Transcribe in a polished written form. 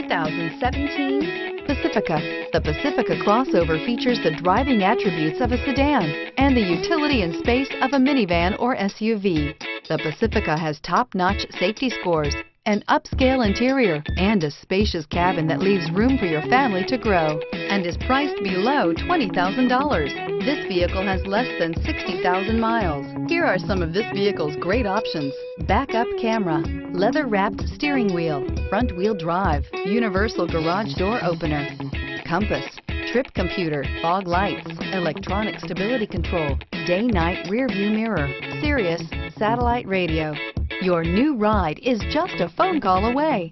2017 Pacifica. The Pacifica crossover features the driving attributes of a sedan and the utility and space of a minivan or SUV. The Pacifica has top-notch safety scores, an upscale interior, and a spacious cabin that leaves room for your family to grow, and is priced below $20,000. This vehicle has less than 60,000 miles. Here are some of this vehicle's great options: backup camera, leather-wrapped steering wheel, front-wheel drive, universal garage door opener, compass, trip computer, fog lights, electronic stability control, day-night rear-view mirror, Sirius satellite radio. Your new ride is just a phone call away.